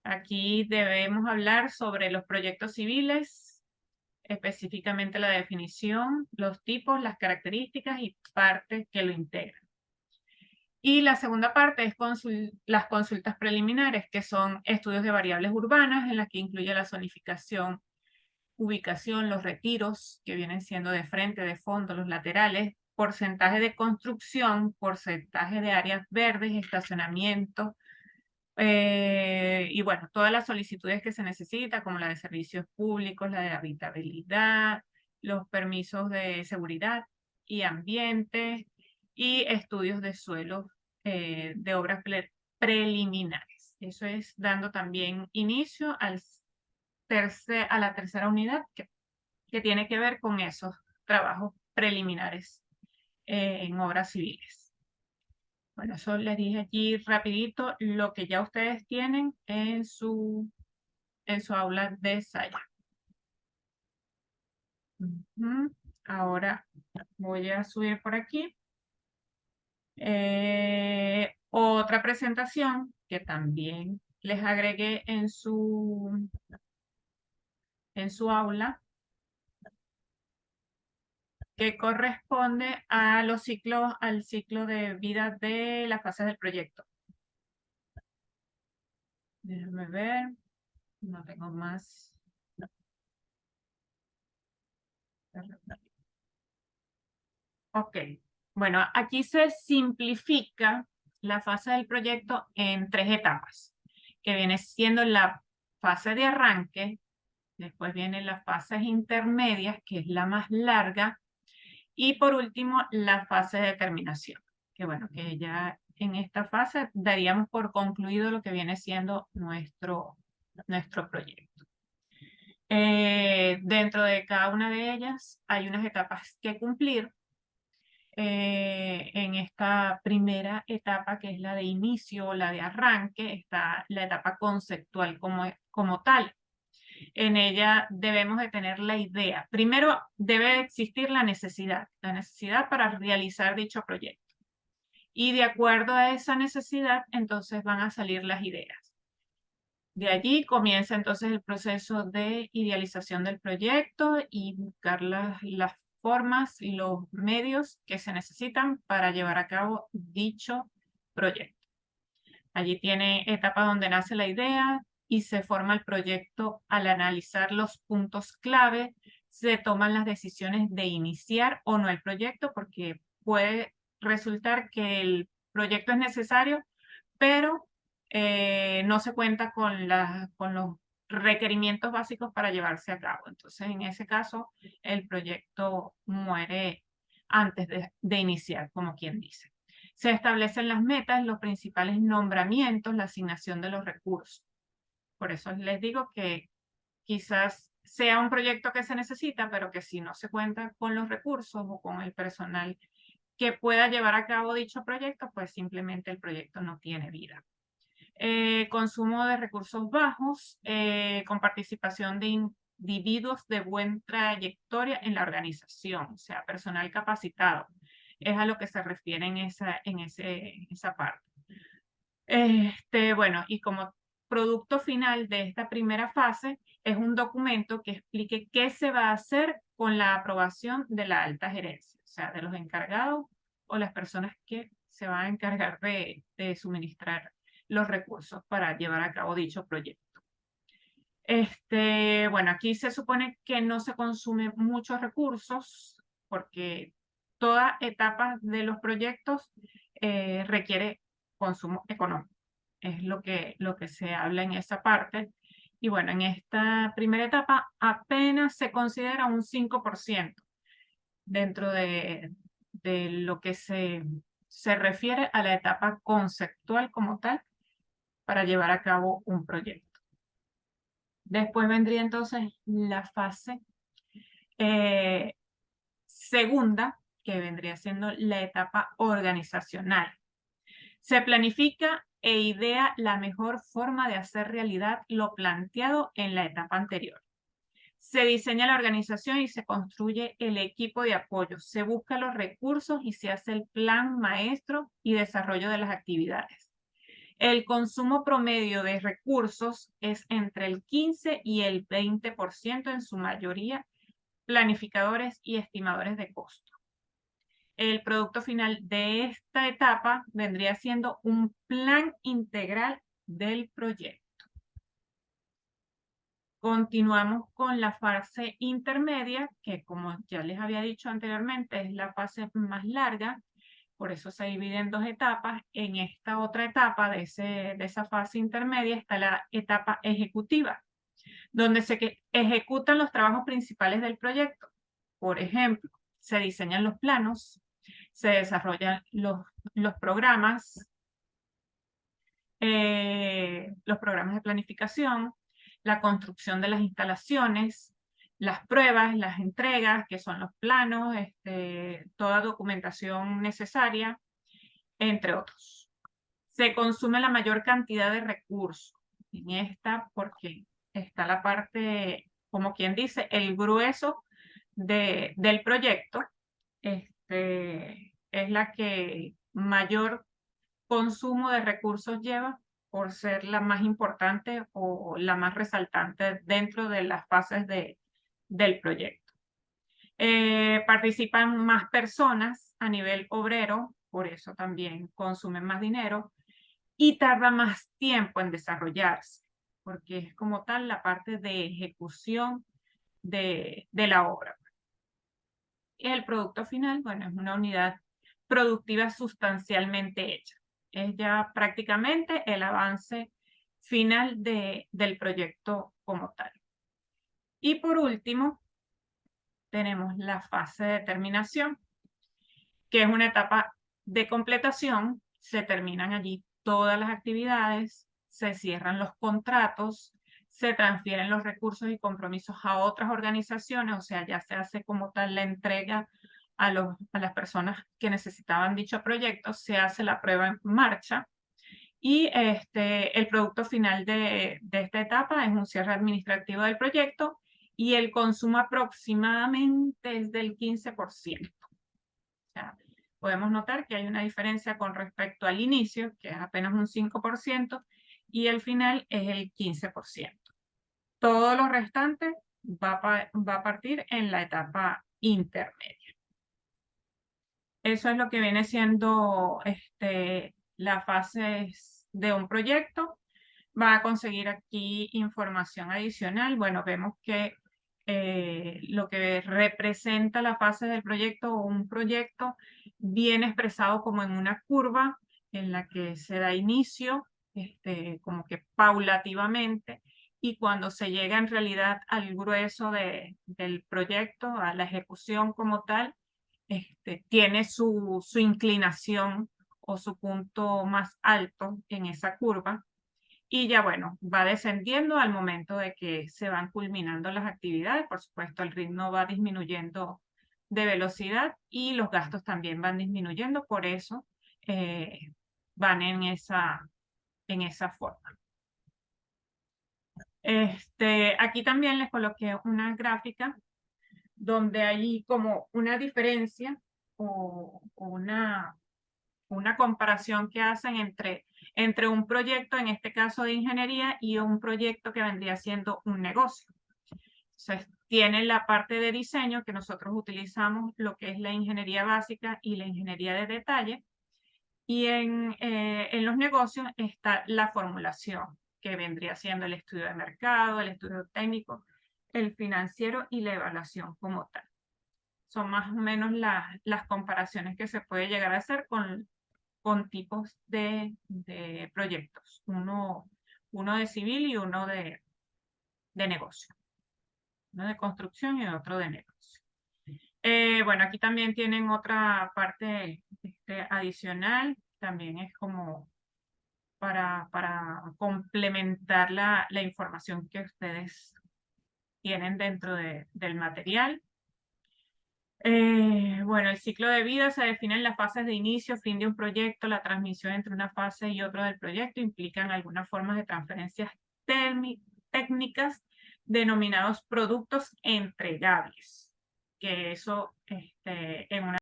Aquí debemos hablar sobre los proyectos civiles, específicamente la definición, los tipos, las características y partes que lo integran. Y la segunda parte es las consultas preliminares, que son estudios de variables urbanas, en las que incluye la zonificación, ubicación, los retiros, que vienen siendo de frente, de fondo, los laterales, porcentaje de construcción, porcentaje de áreas verdes, estacionamiento, y bueno, todas las solicitudes que se necesitan, como la de servicios públicos, la de habitabilidad, los permisos de seguridad y ambiente y estudios de suelo de obras preliminares. Eso es dando también inicio a la tercera unidad que tiene que ver con esos trabajos preliminares en obras civiles. Bueno, eso les dije aquí rapidito lo que ya ustedes tienen en su aula de ensayo. Ahora voy a subir por aquí. Otra presentación que también les agregué en su aula, que corresponde a al ciclo de vida de las fases del proyecto. Déjame ver, no tengo más. Ok, bueno, aquí se simplifica la fase del proyecto en 3 etapas, que viene siendo la fase de arranque, después vienen las fases intermedias, que es la más larga, y por último la fase de terminación, que bueno, que ya en esta fase daríamos por concluido lo que viene siendo nuestro proyecto. Dentro de cada una de ellas hay unas etapas que cumplir. En esta primera etapa, que es la de inicio, la de arranque, está la etapa conceptual como tal. En ella debemos de tener la idea. Primero debe existir la necesidad para realizar dicho proyecto. Y de acuerdo a esa necesidad, entonces van a salir las ideas. De allí comienza entonces el proceso de idealización del proyecto y buscar las formas y los medios que se necesitan para llevar a cabo dicho proyecto. Allí tiene etapa donde nace la idea y se forma el proyecto. Al analizar los puntos clave, se toman las decisiones de iniciar o no el proyecto, porque puede resultar que el proyecto es necesario, pero no se cuenta con los requerimientos básicos para llevarse a cabo. Entonces, en ese caso, el proyecto muere antes de iniciar, como quien dice. Se establecen las metas, los principales nombramientos, la asignación de los recursos. Por eso les digo que quizás sea un proyecto que se necesita, pero que si no se cuenta con los recursos o con el personal que pueda llevar a cabo dicho proyecto, pues simplemente el proyecto no tiene vida. Consumo de recursos bajos, con participación de individuos de buena trayectoria en la organización, o sea, personal capacitado. Es a lo que se refiere en esa parte. Bueno, y como producto final de esta primera fase es un documento que explique qué se va a hacer con la aprobación de la alta gerencia, o sea, de los encargados o las personas que se van a encargar de suministrar los recursos para llevar a cabo dicho proyecto. Bueno, aquí se supone que no se consumen muchos recursos porque toda etapa de los proyectos requiere consumo económico. Es lo que se habla en esa parte. Y bueno, en esta primera etapa apenas se considera un 5% dentro de lo que se refiere a la etapa conceptual como tal para llevar a cabo un proyecto. Después vendría entonces la fase segunda, que vendría siendo la etapa organizacional. Se planifica e idea la mejor forma de hacer realidad lo planteado en la etapa anterior. Se diseña la organización y se construye el equipo de apoyo. Se buscan los recursos y se hace el plan maestro y desarrollo de las actividades. El consumo promedio de recursos es entre el 15 y el 20%, en su mayoría planificadores y estimadores de costo. El producto final de esta etapa vendría siendo un plan integral del proyecto. Continuamos con la fase intermedia, que como ya les había dicho anteriormente, es la fase más larga, por eso se divide en dos etapas. En esta otra etapa de esa fase intermedia está la etapa ejecutiva, donde se ejecutan los trabajos principales del proyecto. Por ejemplo, se diseñan los planos, se desarrollan los programas de planificación, la construcción de las instalaciones, las pruebas, las entregas, que son los planos, toda documentación necesaria, entre otros. Se consume la mayor cantidad de recursos en esta porque está la parte, como quien dice, el grueso del proyecto. Es la que mayor consumo de recursos lleva por ser la más importante o la más resaltante dentro de las fases del proyecto. Participan más personas a nivel obrero, por eso también consumen más dinero y tarda más tiempo en desarrollarse, porque es como tal la parte de ejecución de la obra. Y el producto final, bueno, es una unidad productiva sustancialmente hecha. Es ya prácticamente el avance final del proyecto como tal. Y por último, tenemos la fase de terminación, que es una etapa de completación. Se terminan allí todas las actividades, se cierran los contratos, se transfieren los recursos y compromisos a otras organizaciones, o sea, ya se hace como tal la entrega a las personas que necesitaban dicho proyecto, se hace la prueba en marcha y el producto final de esta etapa es un cierre administrativo del proyecto y el consumo aproximadamente es del 15%. O sea, podemos notar que hay una diferencia con respecto al inicio, que es apenas un 5%, y el final es el 15%. Todo lo restante va a partir en la etapa intermedia. Eso es lo que viene siendo la fase de un proyecto. Va a conseguir aquí información adicional. Bueno, vemos que lo que representa la fase del proyecto o un proyecto viene expresado como en una curva en la que se da inicio, como que paulativamente, y cuando se llega en realidad al grueso del proyecto, a la ejecución como tal, tiene su inclinación o su punto más alto en esa curva. Y ya bueno, va descendiendo al momento de que se van culminando las actividades. Por supuesto, el ritmo va disminuyendo de velocidad y los gastos también van disminuyendo. Por eso van en esa forma. Aquí también les coloqué una gráfica donde hay como una diferencia o una comparación que hacen entre un proyecto, en este caso de ingeniería, y un proyecto que vendría siendo un negocio. Entonces, tiene la parte de diseño, que nosotros utilizamos lo que es la ingeniería básica y la ingeniería de detalle, y en los negocios está la formulación, que vendría siendo el estudio de mercado, el estudio técnico, el financiero y la evaluación como tal. Son más o menos las comparaciones que se puede llegar a hacer con tipos de proyectos, uno de civil y uno de negocio, uno de construcción y otro de negocio. Bueno, aquí también tienen otra parte adicional, también es como para complementar la información que ustedes tienen dentro del material. Bueno, el ciclo de vida se define en las fases de inicio, fin de un proyecto, la transmisión entre una fase y otra del proyecto implican algunas formas de transferencias técnicas denominados productos entregables, que eso en una